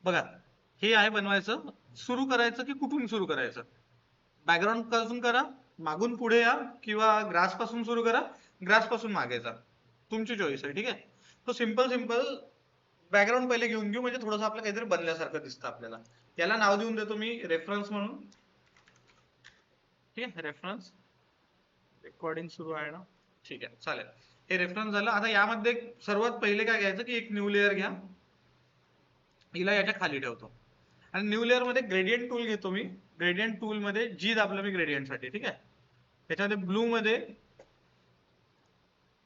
बघा हे आहे बनवायचं. सुरू करायचं की कुठून सुरू करायचं? बॅकग्राऊंड पासून करा, मागून पुढे या, किंवा ग्रास पासून सुरू करा, ग्रास पासून मागे जा. तुमची चॉईस आहे. ठीक आहे. तो सिंपल सिंपल बॅकग्राऊंड पहिले घेऊन घेऊ, म्हणजे थोडंसं आपलं काहीतरी बनल्यासारखं दिसतं आपल्याला. याला नाव देऊन देतो मी रेफरन्स म्हणून. ठीक आहे. रेफरन्स रेकॉर्डिंग सुरू आहे ना? ठीक आहे, चालेल. हे रेफरन्स झालं. आता यामध्ये सर्वात पहिले काय घ्यायचं की एक न्यू लेअर घ्या. हिला याच्या खाली ठेवतो आणि न्यू लेअर मध्ये ग्रेडियंट टूल घेतो मी. ग्रेडियंट टूल मध्ये जी दाबलं मी ग्रेडियंट साठी. ठीक आहे. त्याच्यामध्ये ब्लू मध्ये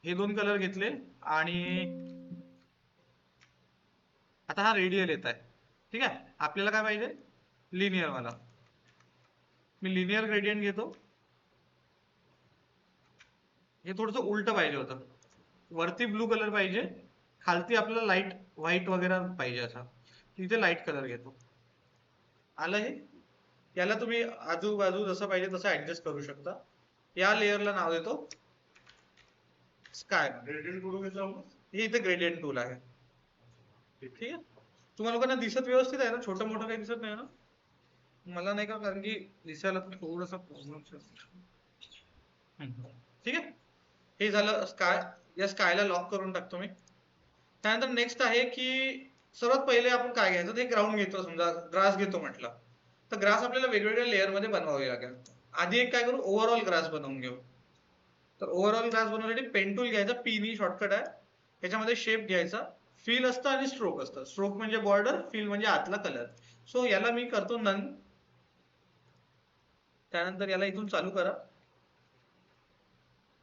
हे दोन कलर घेतले आणि आता हा रेडियल येत आहे. ठीक आहे. आपल्याला काय पाहिजे? लिनियर वाला. मी लिनियर ग्रेडियंट घेतो. हे थोडंसं उलट पाहिजे होतं. वरती ब्लू कलर पाहिजे, खालती आपल्याला लाईट व्हाईट वगैरे पाहिजे असा. तिथे लाईट कलर घेतो. आलं हे? याला तुम्ही आजूबाजू जसं पाहिजे तसं ऍडजस्ट करू शकता. या लेअरला नाव देतो स्काय. हे इथे ग्रेडियंट टूल आहे. ठीक आहे. तुम्हाला लोकांना दिसत व्यवस्थित आहे ना? छोटं मोठं काही दिसत नाही ना? मला नाही का, कारण की दिसायला थोडंसं प्रॉब्लेम. ठीक आहे. हे झालं स्काय. या स्कायला लॉक करून टाकतो मी. त्यानंतर नेक्स्ट आहे की सर्वात पहिले आपण काय घ्यायचं, ते ग्राउंड घेतो. समजा ग्रास घेतो म्हटलं तर ग्रास आपल्याला वेगवेगळ्या लेअर मध्ये बनवावे लागेल. आधी एक काय करू, ओव्हरऑल ग्रास बनवून घेऊ. तर ओव्हरऑल ग्रास बनवण्यासाठी पेन टूल घ्यायचा. पी शॉर्टकट आहे. त्याच्यामध्ये शेप घ्यायचा. फिल असतं आणि स्ट्रोक असतं. स्ट्रोक म्हणजे बॉर्डर, फिल म्हणजे आतला कलर. सो याला मी करतो नन. त्यानंतर याला इथून चालू करा.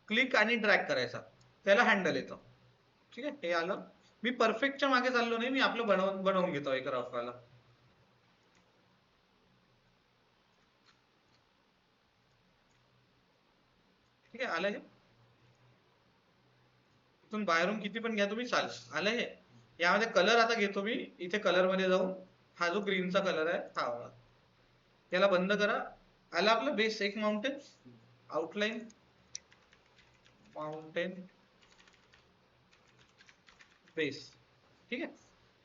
क्लिक आणि ड्रॅग करायचा, त्याला हँडल येतं. ठीक आहे. हे आलं. मी परफेक्टच्या मागे चाललो नाही, मी आपलं बनवून घेतो एक रफवाला. ठीक आहे. आलं हे. इथून बाहेरून किती पण घ्या तुम्ही, चालेल. आलं हे. यामध्ये कलर आता घेतो मी. इथे कलर मध्ये जाऊन हा जो ग्रीनचा कलर आहे हा वाला, त्याला बंद करा. आला आपलं बेस एक माउंटेन आउटलाईन. Mountain base. ठीक आहे.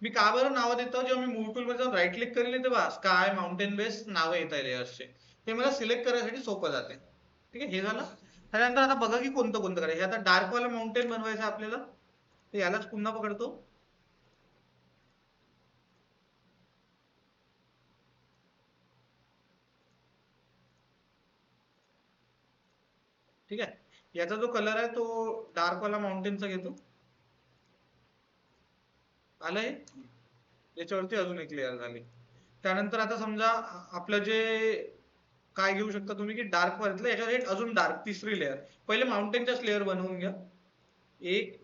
मी का बरं नावं देतो, जेव्हा मी मूव्ह टूल मध्ये जाऊन राईट क्लिक करेल तेव्हा स्काय माउंटेन बेस नावं येत आहे लेयर्सचे. ते मला सिलेक्ट करायसाठी सोपं जाते. ठीक आहे. हे झालं. त्यानंतर आता बघा की कोणतं कोणतं करायचं. हे आता डार्क वाला माउंटेन बनवायचं आपल्याला. तर यालाच पुन्हा पकडतो. ठीक आहे. याचा जो कलर आहे तो डार्क वाला माउंटेनचा घेतो. आलंय. याच्यावरती अजून एक लेअर झाली. त्यानंतर आता समजा आपलं जे काय घेऊ शकता तुम्ही की डार्क वरतलं, याच्यावर अजून डार्क तिसरी लेअर. पहिले माउंटेनच्याच लेअर बनवून घ्या. 1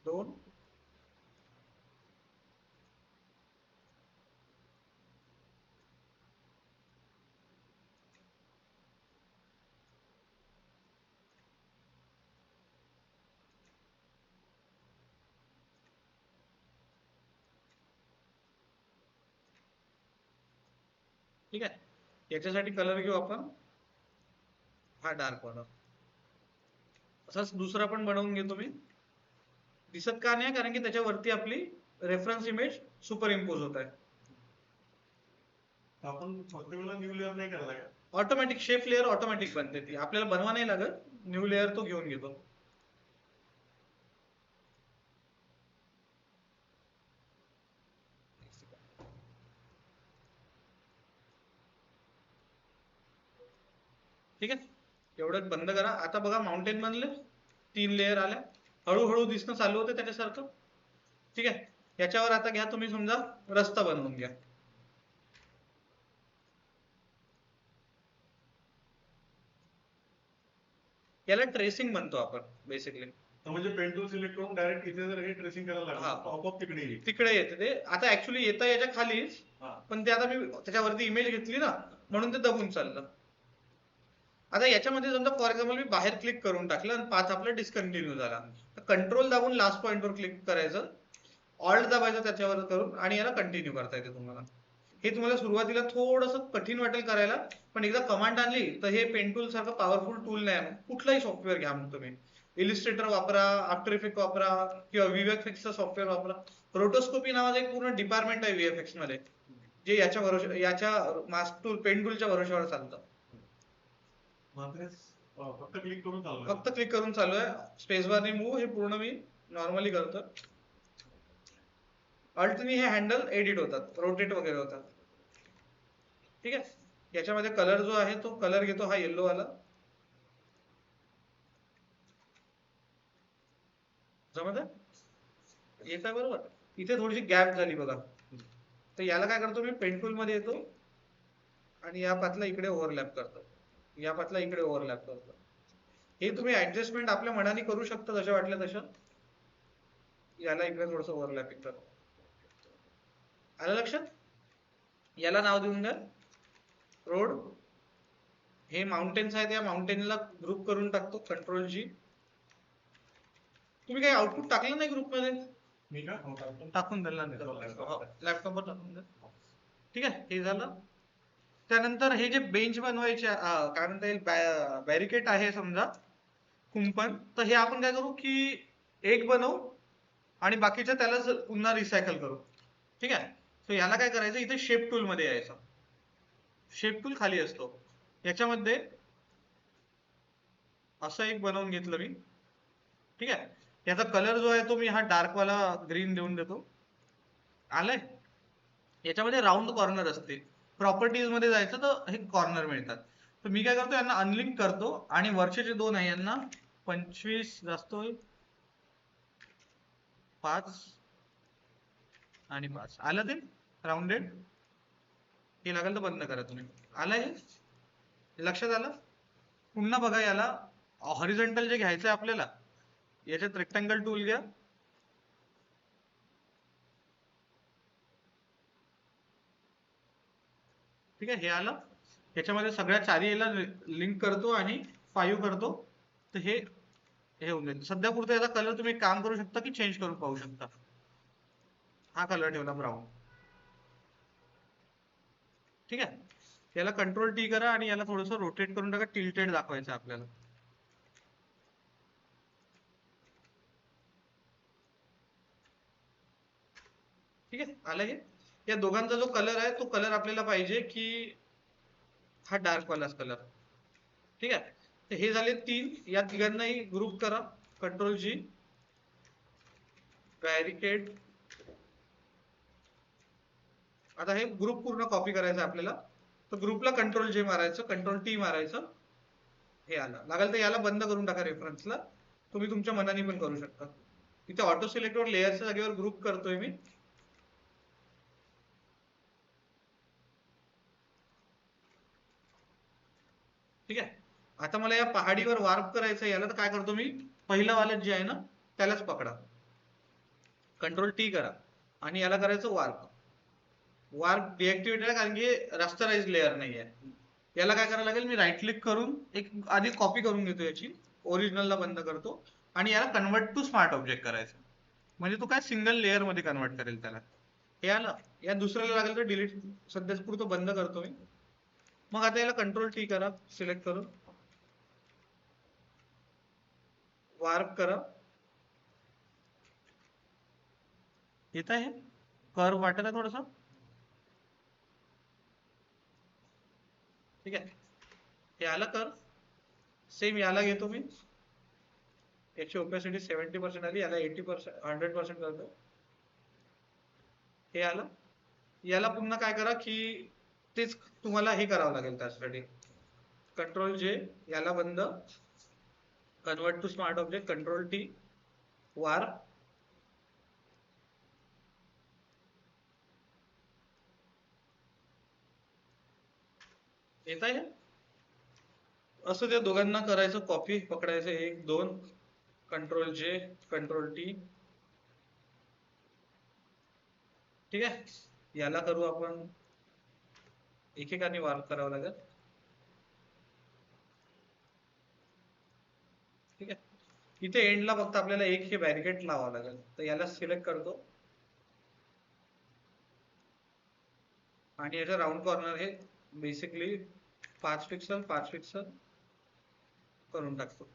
2 ठीक आहे. याच्यासाठी कलर घेऊ आपण हा डार्क वाला. असाच दुसरा पण बनवून घेतो मी. दिसत का नाही, कारण की त्याच्यावरती आपली रेफरन्स इमेज सुपर इम्पोज होत आहे. आपण फक्त न्यू लेअर नाही करायला का? ऑटोमॅटिक शेप लेअर ऑटोमॅटिक बनते ती, आपल्याला बनवा नाही लागत. न्यू लेअर तो घेऊन घेतो. ठीक आहे. एवढं बंद करा. आता बघा माउंटेन बनले, 3 लेअर आल्या. हळूहळू दिसणं चालू होतं त्याच्यासारखं. ठीक आहे. याच्यावर आता घ्या तुम्ही समजा रस्ता बनवून घ्या. याला ट्रेसिंग म्हणतो आपण बेसिकली. म्हणजे पेन टूल सिलेक्ट करून डायरेक्ट इथे जर हे ट्रेसिंग करायला लागलं आपोआप तिकडे येते ते. आता ऍक्च्युली येतं याच्या खालीच, पण ते आता मी त्याच्यावरती इमेज घेतली ना म्हणून ते दबून चाललं. आता याच्यामध्ये समजा फॉर एक्झाम्पल मी बाहेर क्लिक करून टाकलं आणि पाथ आपला डिस्कंटिन्यू झाला, तर कंट्रोल दाबून लास्ट पॉइंटवर क्लिक करायचं, ऑल्ट दाबायचं त्याच्यावर करून आणि याला कंटिन्यू करता येते तुम्हाला. हे तुम्हाला सुरुवातीला थोडंसं कठीण वाटेल करायला, पण एकदा कमांड आणली तर हे पेन टूल सारखं पॉवरफुल टूल नाही आहे. कुठलाही सॉफ्टवेअर घ्या मग तुम्ही, इलिस्ट्रेटर वापरा, आफ्टर इफेक्ट वापरा किंवा व्हीएफएक्सचं सॉफ्टवेअर वापरा. रोटोस्कोपी नावाचं एक पूर्ण डिपार्टमेंट आहे व्हीएफएक्स मध्ये, जे याच्या मास्क टूल पेन टूलच्या भरोश्यावर चालतं. फक्त क्लिक करून चालू फक्त क्लिक करून चालू आहे. स्पेस बारने मूव्ह हे पूर्ण मी नॉर्मली करतो. अल्टनी हे हँडल एडिट होतात, रोटेट वगैरे होतात. ठीक आहे. याच्यामध्ये कलर जो आहे तो कलर घेतो हा येल्लो वाला. जमत आहे, येत आहे बरोबर. इथे थोडीशी गॅप झाली बघा, तर याला काय करतो मी पेन टूल मध्ये येतो आणि या पाथला इकडे ओव्हरलॅप करतो, या पाथला इकडे ओव्हरलॅप करतो. हे तुम्ही ऍडजस्टमेंट आपल्या मनाने करू शकता जशा वाटल्या तशा. याला इकडे थोडस ओव्हरलॅपिंग करतो. आलं लक्षात? याला नाव देऊन द्या रोड. हे माउंटेन्स आहेत, या माउंटेनला ग्रुप करून टाकतो, कंट्रोल जी. तुम्ही काही आउटपुट टाकलं नाही ग्रुप मध्ये? मी का टाकून द्यायला लॅपटॉपवर टाकून द्या. ठीक आहे, हे झालं. त्यानंतर हे जे बेंच बनवायचे काय म्हणता येईल, बॅरिकेड आहे समजा कुंपण, तर हे आपण काय करू की एक बनवू आणि बाकीच्या त्याला पुन्हा रिसायकल करू. ठीक आहे. सो याला काय करायचं, इथे शेप टूल मध्ये यायचं. शेप टूल खाली असतो, याच्यामध्ये असं एक बनवून घेतलं मी. ठीक आहे. याचा कलर जो आहे तो मी हा डार्क वाला ग्रीन देऊन देतो. आलंय. याच्यामध्ये राऊंड कॉर्नर असते. प्रॉपर्टीज मध्ये जायचं तर हे कॉर्नर मिळतात. तर मी काय करतो, यांना अनलिंक करतो आणि वरचे जे दोन आहे यांना 25 जास्त होईल, 5 आणि 5 आलं ते राऊंडेड. हे लागेल तर बंद करा तुम्ही. आलं हे लक्षात आलं? पुन्हा बघा, याला हॉरिझॉन्टल जे घ्यायचं आहे आपल्याला, याच्यात रेक्टँगल टूल घ्या. ठीक आहे, हे आलं. याच्यामध्ये सगळ्या चारी याला लिंक करतो आणि 5 करतो, तर हे होऊन जाईल. सध्या पुरतं याचा कलर तुम्ही काम करू शकता की चेंज करून पाहू शकता. हा कलर ठेवला ब्राऊन. ठीक आहे. याला कंट्रोल टी करा आणि याला थोडंसं रोटेट करून टाका, टिल्टेड दाखवायचं आपल्याला. ठीक आहे, आलं हे. या दोघांचा जो कलर आहे तो कलर आपल्याला पाहिजे की हा डार्क वालाच कलर. ठीक आहे. तर हे झाले 3. या तिघांनाही ग्रुप करा, कंट्रोल जी, बॅरिकेड. आता हे ग्रुप पूर्ण कॉपी करायचं आपल्याला, तर ग्रुपला कंट्रोल जे मारायचं, कंट्रोल टी मारायचं. हे आलं. लागेल तर याला बंद करून टाका रेफरन्सला, तुम्ही तुमच्या मनाने पण करू शकता. इथे ऑटो सिलेक्टवर लेअरच्या जागेवर ग्रुप करतोय मी. ठीक आहे. आता मला या पहाडीवर वार्प करायचं, याला तर काय करतो मी, पहिलं वालं जे आहे ना त्यालाच पकडा, कंट्रोल टी करा आणि याला करायचं वार्प. वार्प डिऍक्टिव्हेट आहे कारण की रास्टराइज लेअर नाही आहे. याला काय करायला लागेल, मी राईट क्लिक करून एक आधी कॉपी करून घेतो याची, ओरिजिनलला बंद करतो आणि याला कन्वर्ट टू स्मार्ट ऑब्जेक्ट करायचं, म्हणजे तो काय सिंगल लेअर मध्ये कन्वर्ट करेल त्याला. हे आलं. या दुसऱ्याला लागेल तर डिलीट, सध्याच पुरतं बंद करतो मी. मग आता याला कंट्रोल टी करा, सिलेक्ट करून वार्प करा. येत आहे कर्व वाटत आहे थोडस. ठीक आहे, हे आलं कर. सेम याला घेतो मी, याची ओपॅसिटी 70% आली, याला 80% 100% करतो. हे आलं. याला पुन्हा काय करा की तेच तुम्हाला हे करावं लागेल, त्यासाठी कंट्रोल जे, याला बंद, convert to smart object, control T, warp. येत आहे. असं त्या दोघांना करायचं, कॉपी पकडायचं, 1 2, कंट्रोल जे, कंट्रोल टी. ठीक आहे. याला करू आपण, एकेकाने वार्प करावं लागेल. ठीक आहे. इथे एंडला फक्त आपल्याला एक हे बॅरिकेड लावावं लागेल, तर याला सिलेक्ट करतो आणि याचं राऊंड कॉर्नर हे बेसिकली 5 पिक्सल करून टाकतो.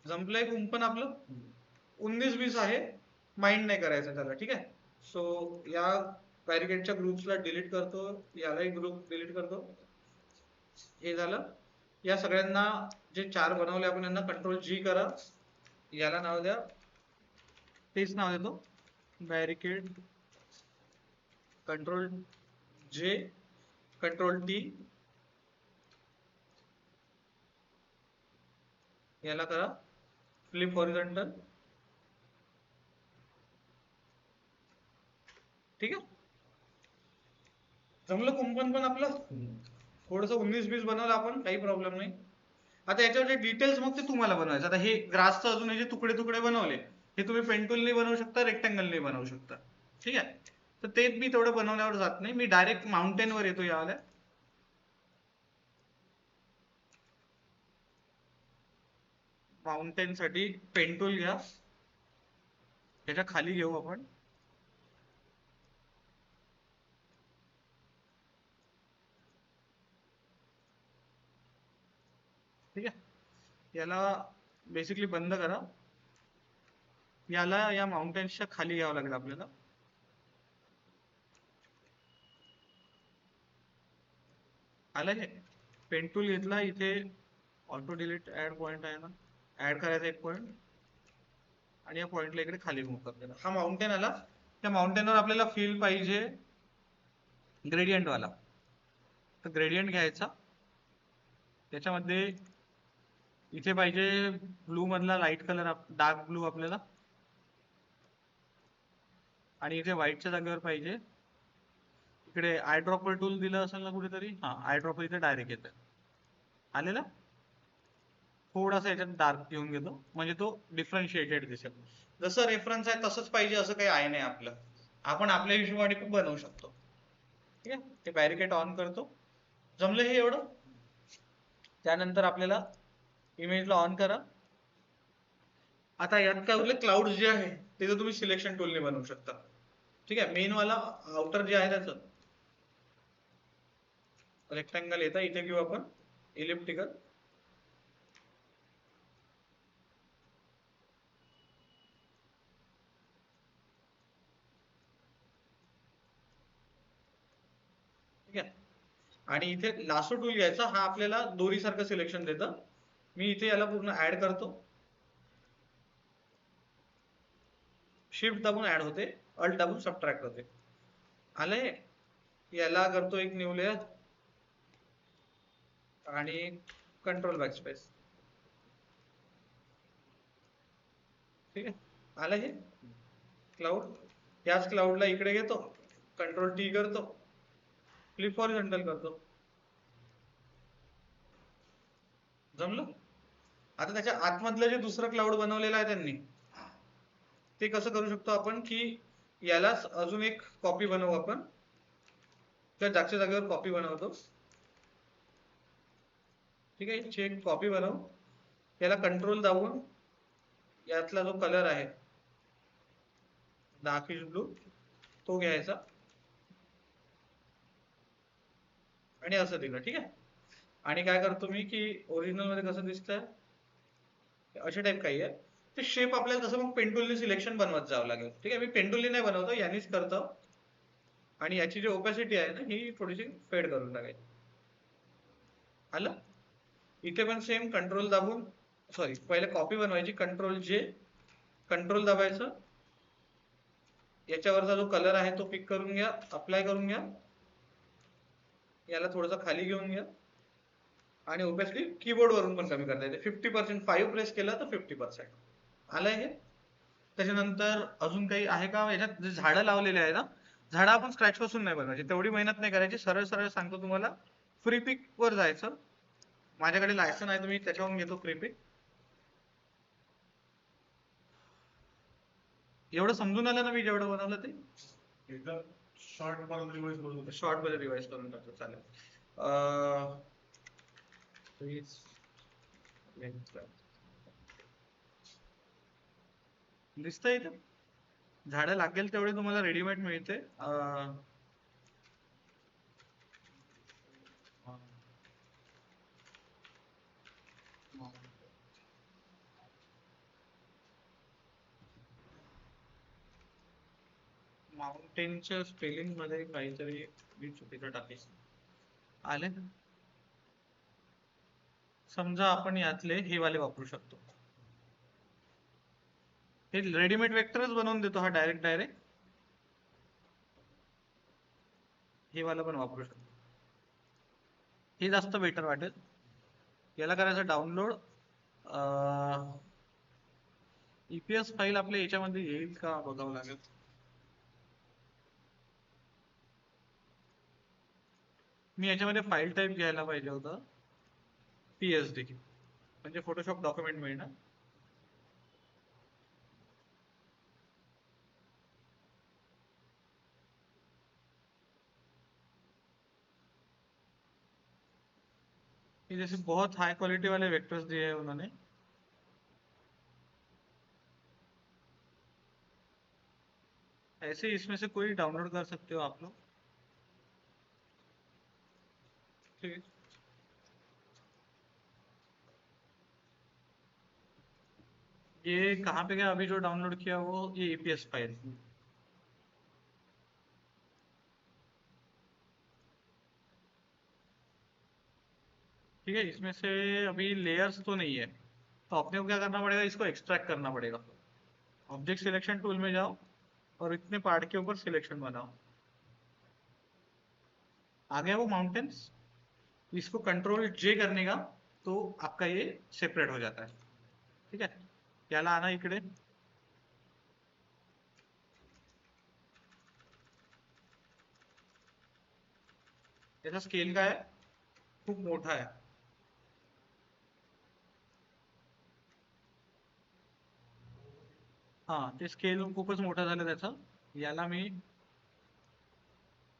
जमलंय कुंपण आपलं. 19-20 आहे, माइंड नाही करायचं त्याला. ठीक आहे. सो या बॅरिकेडच्या ग्रुप्सला डिलीट करतो, यालाही ग्रुप डिलीट करतो. हे झालं. या सगळ्यांना जे 4 बनवले आपण यांना Ctrl+G करा. याला नाव द्या, तेच नाव देतो बॅरिकेड. Ctrl+J, Ctrl+T, याला करा फ्लिप हॉरिझॉन्टल. ठीक आहे. जमलं कुंपण पण आपलं. थोडस 19-20 बनवलं आपण, काही प्रॉब्लेम नाही. आता याच्यावर डिटेल्स मग ते तुम्हाला बनवायचं. आता हे ग्रासचं अजून हे जे तुकडे तुकडे बनवले हे तुम्ही पेन टूलने बनवू शकता, रेक्टँगलने बनवू शकता. ठीक आहे. तर ते मी तेवढं बनवण्यावर जात नाही, मी डायरेक्ट माउंटेन वर येतो. यावाल्या माउंटेन साठी पेन टूल घ्या, त्याच्या खाली घेऊ आपण. ठीक आहे. याला बेसिकली बंद करा. याला या माउंटेन्सच्या खाली घ्यावं लागेल आपल्याला. आलं हे. पेन टूल घेतला, इथे ऑटो डिलीट ऍड पॉइंट आहे ना, ऍड करायचा एक पॉइंट आणि या पॉइंटला इकडे खाली मूव्ह करतो. हा माउंटेन आला. त्या माउंटेनवर आपल्याला फील पाहिजे ग्रेडियंट वाला. तर ग्रेडियंट घ्यायचा, त्याच्यामध्ये इथे पाहिजे ब्लू मधला लाईट कलर, डार्क ब्लू आपल्याला, आणि इथे व्हाईटच्या जागेवर पाहिजे. इकडे आय ड्रॉपर टूल दिलं असेल ना कुठेतरी, हा आय ड्रॉपर इथे डायरेक्ट येतं. आलेला. थोडासा याच्यात डार्क घेऊन घेतो म्हणजे तो डिफरन्शिएटेड दिसेल. जसं रेफरन्स आहे तसंच पाहिजे असं काही आहे नाही आपलं, आपण आपल्या हिशोबाने पण बनवू शकतो. ठीक आहे. ते बॅरिकेड ऑन करतो. जमलं हे एवढं. त्यानंतर आपल्याला इमेजला ऑन करा. आता यात काय उरले, क्लाउड जे आहे ते तर तुम्ही सिलेक्शन टूलने बनवू शकता. ठीक आहे. मेन वाला आउटर जे आहे त्याचं रेक्टँगल येतं, इथे घेऊ आपण इलिप्टिकल. ठीक आहे. आणि इथे लासो टूल घ्यायचा, हा आपल्याला दोरीसारखं सिलेक्शन देतं. मी इथे याला पूर्ण ऍड करतो. शिफ्ट दाबून ऍड होते, अल्ट दाबून सबट्रॅक्ट होते. आलंय. याला करतो एक न्यू लेअर आणि कंट्रोल बॅकस्पेस. ठीक आहे. आलं हे क्लाउड. याच क्लाउडला इकडे घेतो, Ctrl+T करतो, फ्लिप हॉरिझॉन्टल करतो. जमलं. आता त्याच्या आतमधलं जे दुसरं क्लाउड बनवलेलं आहे त्यांनी, ते कसं करू शकतो आपण, की यालाच अजून एक कॉपी बनवू आपण. त्या जागच्या जागेवर कॉपी बनवतो. ठीक आहे. चेक कॉपी बनवू. याला कंट्रोल दाबून यातला जो कलर आहे डार्किश ब्लू तो घ्यायचा आणि असं दिलं. ठीक आहे. आणि काय करतो मी, की ओरिजिनल मध्ये कसं दिसतंय अशा टाइप काही आहे, ते शेप आपल्याला तसं मग पेंटूलने सिलेक्शन बनवत जावं लागेल. ठीक आहे. मी पेंटूलने नाही बनवतो, यानेच करतो. आणि याची जी ओपॅसिटी आहे ना ही थोडीशी फेड करून टाकायची. आलं. इथे पण सेम कंट्रोल दाबून, सॉरी पहिले कॉपी बनवायची, Ctrl+J, कंट्रोल दाबायचं. याच्यावरचा जो कलर आहे तो पिक करून घ्या, अप्लाय करून घ्या. याला थोडंसं खाली घेऊन घ्या आणि ओबॅसिटी कीबोर्ड वरून पण कमी करता येते. 50%, 5 प्रेस केलं तर 50%. आलंय हे. त्याच्यानंतर अजून काही आहे का याच्यात? जे झाडं लावलेले आहे ना, झाडं आपण स्क्रॅच पासून नाही बनवायची, तेवढी मेहनत नाही करायची. सरळ सरळ सांगतो तुम्हाला, फ्री पिक वर जायचं. माझ्याकडे लायसन आहे, तुम्ही त्याच्यावरून घेतो फ्री पिक. एवढं समजून आलं ना मी जेवढं बनवलं ते? एकदा शॉर्ट पर्यंत रिवाइज करू. शॉर्ट मध्ये रिवाइज करून टाकतो, चालेल. दिसतंय इथं? झाडं लागेल तेवढे तुम्हाला रेडीमेड मिळते. माउंटेनच्या स्पेलिंग मध्ये काहीतरी मी चुकीचं टाकेल. आले. समजा आपण यातले हे वाले वापरू शकतो. हे रेडीमेड वेक्टरच बनवून देतो हा डायरेक्ट. हे वाला पण वापरू शकतो. हे जास्त बेटर वाटेल. याला करायचं डाउनलोड. EPS फाईल आपल्या याच्यामध्ये येईल का बघावं लागेल. मी याच्यामध्ये फाईल टाईप घ्यायला पाहिजे होतं PSD, म्हणजे फोटोशॉप डॉक्युमेंट मिळणार. ये जैसे बहुत हाई क्वालिटी वाले वेक्टर्स दिए हैं उन्होंने. ऐसे इसमें से कोई डाउनलोड कर सकते हो आप लोग. ठीक है. ये कहाँ पे गया अभी जो डाउनलोड किया वो ये EPS फाइल. ठीक है. इसमें से अभी लेयर्स तो नहीं है, तो अपने को क्या करना पड़ेगा, इसको एक्सट्रैक्ट करना पड़ेगा. ऑब्जेक्ट सिलेक्शन टूल में जाओ और इतने पार्ट के ऊपर सिलेक्शन बनाओ. आ गया वो माउंटेन्स. इसको कंट्रोल J करने का तो आपका ये सेपरेट हो जाता है. ठीक है. याला आना इकडे. याचा स्केल काय आहे, खूप मोठा आहे. हा, ते स्केल खूपच मोठा झालं त्याचा. याला मी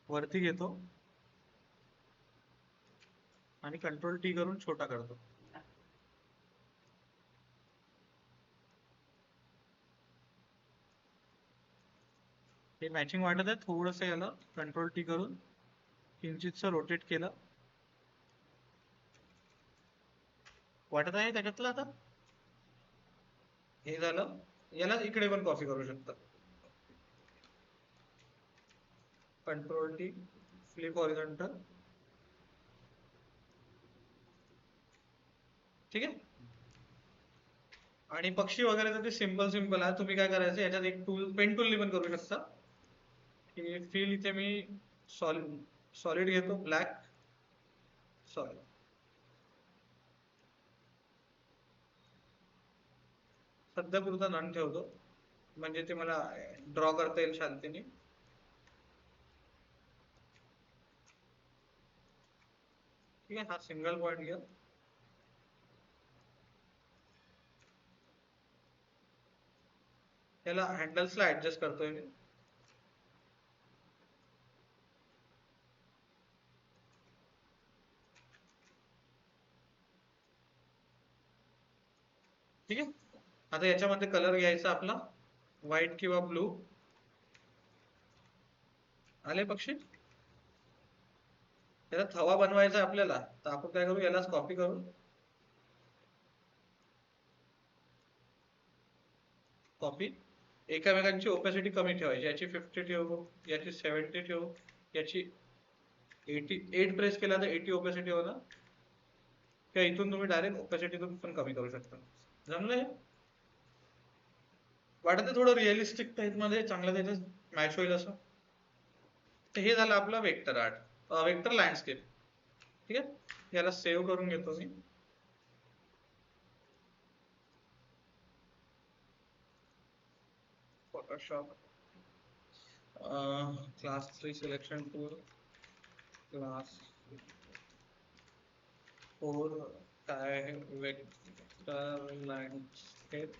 वरती घेतो आणि कंट्रोल T करून छोटा करतो. हे मॅचिंग वाटत आहे. थोडंसं याला कंट्रोल T करून किंचितसं रोटेट केलं. वाटत आहे त्याच्यातलं आता. हे झालं. याला इकडे पण कॉपी करू शकता. Control T, flip horizontal. ठीक आहे. आणि पक्षी वगैरे तर ते सिंपल आहे. तुम्ही काय करायचं, याच्यात एक टूल पेन टूलनी पण करू शकता. की फिल इथे मी सॉलिड घेतो, ब्लॅक सॉलिड. सध्या पुरता नन ठेवतो, म्हणजे ते मला ड्रॉ करता येईल शांतीने. ठीक आहे. हा सिंगल पॉइंट घ्या. याला हँडल्सला ऍडजस्ट करतोय मी. ठीक आहे. आता याच्यामध्ये कलर घ्यायचा आपला व्हाईट किंवा ब्लू. आले पक्षी. याला थवा बनवायचा आपल्याला, तर आपण काय करू, यालाच कॉपी करू. कॉपी. एकामेकांची ओपॅसिटी कमी ठेवायची. याची 50 ठेवू, याची 70 ठेवू, याची 88 प्रेस केला तर 80 ओपॅसिटी होणार. किंवा इथून तुम्ही डायरेक्ट ओपॅसिटीतून पण कमी करू शकता. जमलंय. वाटत थोडं रिअलिस्टिक टाईप मध्ये चांगलं त्याच्यात मॅच होईल असं. तर हे झालं आपलं वेक्टर आर्ट, वेक्टर लँडस्केप. ठीक आहे. याला सेव्ह करून घेतो मी. Photoshop class 3 selection tool, class 4 काय वेक्टर लँडस्केप.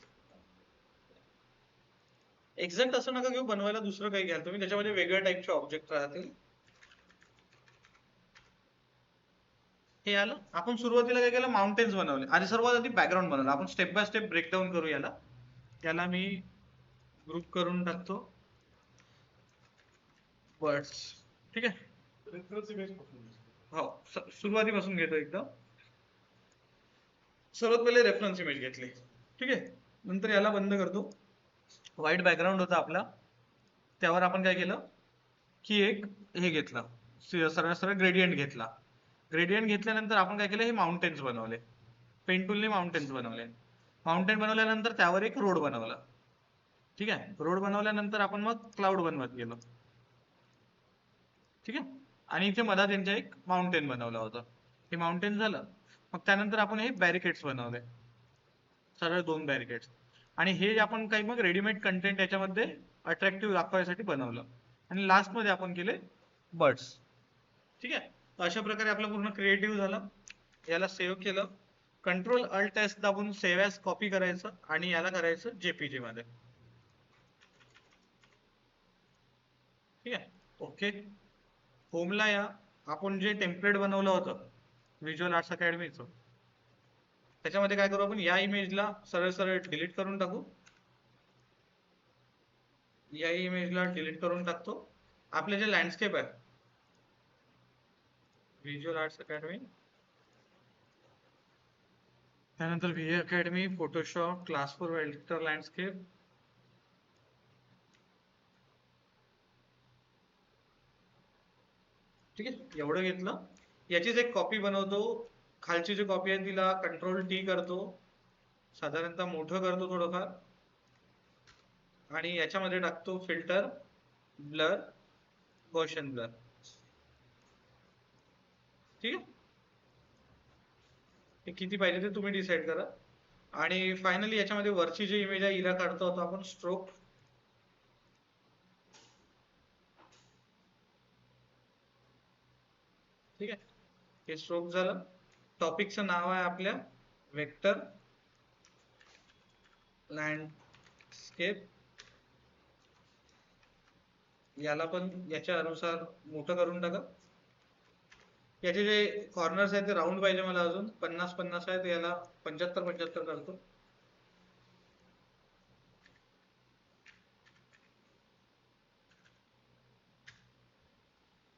एक्झॅक्ट असं नका घेऊ, बनवायला दुसरं काही घ्याल तुम्ही, त्याच्यामध्ये वेगळ्या टाईपचे ऑब्जेक्ट राहतील. हे आलं. आपण सुरुवातीला काय केलं, माउंटेन्स बनवले. आधी सर्वात आधी बॅकग्राऊंड बनवलं आपण. स्टेप बाय स्टेप ब्रेकडाऊन करू याला. त्याला मी ग्रुप करून टाकतो बर्ड्स. ठीक आहे. रेफरन्स इमेज पासून दिसतो. हो, सुरुवातीपासून घेतो एकदम. सर्वात पहिले रेफरन्स इमेज घेतली. ठीक आहे. नंतर याला बंद करतो. व्हाईट बॅकग्राऊंड होता आपला, त्यावर आपण काय केलं की एक हे घेतलं, सरळ सरळ ग्रेडियंट घेतला. ग्रेडियंट घेतल्यानंतर आपण काय केलं, हे माउंटेन्स बनवले. पेन टूलने माउंटेन्स बनवले. माउंटेन बनवल्यानंतर त्यावर एक रोड बनवला. ठीक आहे. रोड बनवल्यानंतर आपण मग क्लाउड बनवत गेलो. ठीक आहे. आणि इथे मधात त्यांच्या एक माउंटेन बनवलं होतं. हे माउंटेन झालं. मग त्यानंतर आपण हे बॅरिकेड्स बनवले, सरळ 2 बॅरिकेड्स. आणि हे आपण काही मग रेडीमेड कंटेंट याच्यामध्ये अट्रॅक्टिव्ह दाखवायसाठी बनवलं. आणि लास्ट मध्ये आपण केले बर्ड्स. ठीक आहे. अशा प्रकारे आपलं पूर्ण क्रिएटिव्ह झालं. याला सेव्ह केलं. कंट्रोल अल्ट एस दाबून सेव्ह ॲज कॉपी करायचं आणि याला करायचं जेपीजी मध्ये. ठीक आहे. ओके. होमला या. आपण जे टेम्पलेट बनवलं होतं व्हिज्युअल आर्ट्स अकॅडमीचं, त्याच्यामध्ये काय करू आपण, या इमेजला सरळ सरळ डिलीट करून टाकू. या इमेजला डिलीट करून टाकतो. आपले जे लँडस्केप आहे व्हिज्युअल आर्ट्स अकॅडमी, त्यानंतर V academy, Photoshop, class for vector landscape. ठीक आहे. एवढं घेतलं. याचीच एक कॉपी बनवतो. खालची जी कॉपी आहे तिला कंट्रोल टी करतो, साधारणतः मोठं करतो थोडंफार, आणि याच्यामध्ये टाकतो फिल्टर, ब्लर, गॉसियन ब्लर. ठीक आहे. हे किती पाहिजे ते तुम्ही डिसाईड करा. आणि फायनली याच्यामध्ये वरची जी इमेज आहे हिला काढतो होतो आपण स्ट्रोक. ठीक आहे. हे स्ट्रोक झालं. टॉपिकचं नाव आहे आपल्या वेक्टर लँडस्केप. याला पण याच्या अनुसार मोठं करून टाका. याचे जे कॉर्नर्स आहेत ते राऊंड पाहिजे मला, अजून 50-50 आहेत, याला 75-75 करतो.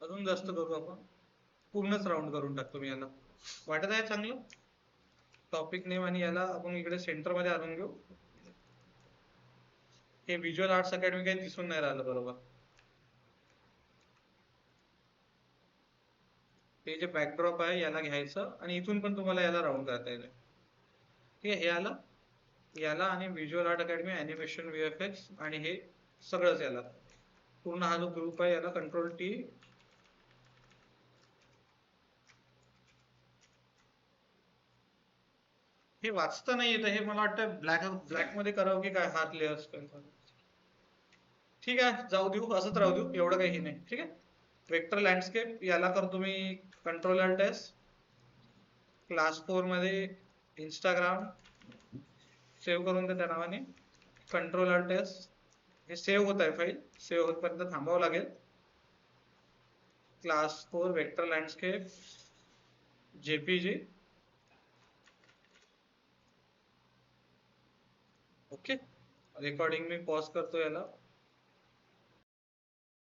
अजून जास्त करू आपण, पूर्णच राऊंड करून टाकतो मी याला. वाटत आहे चांगलं. टॉपिक नेम आणि याला आपण इकडे सेंटर मध्ये आणून घेऊ. हे व्हिज्युअल आर्ट्स अकॅडमी काही दिसून नाही राहिलं बरोबर. हे जे बॅकड्रॉप आहे याला घ्यायचं आणि इथून पण तुम्हाला याला राऊंड करता येईल. ठीक आहे. हे याला याला आणि visual art academy, animation, VFX आणि हे सगळंच याला पूर्ण हा जो ग्रुप आहे याला कंट्रोल टी. हे वाचता नाही येत, हे मला वाटतं ब्लॅक मध्ये करावं की काय, हात लेअर्स. ठीक आहे, जाऊ देऊ, असंच राहू देऊ, एवढं काही नाही. ठीक आहे. वेक्टर लँडस्केप याला करतो मी कंट्रोल अल्ट एस. क्लास 4 मध्ये इंस्टाग्राम सेव्ह करून दे त्या नावाने. Control alt S. हे सेव्ह होत आहे, फाईल सेव्ह होतपर्यंत थांबावं लागेल. Class 4 vector landscape JPG. Okay. Recording मी पॉज करतो याला.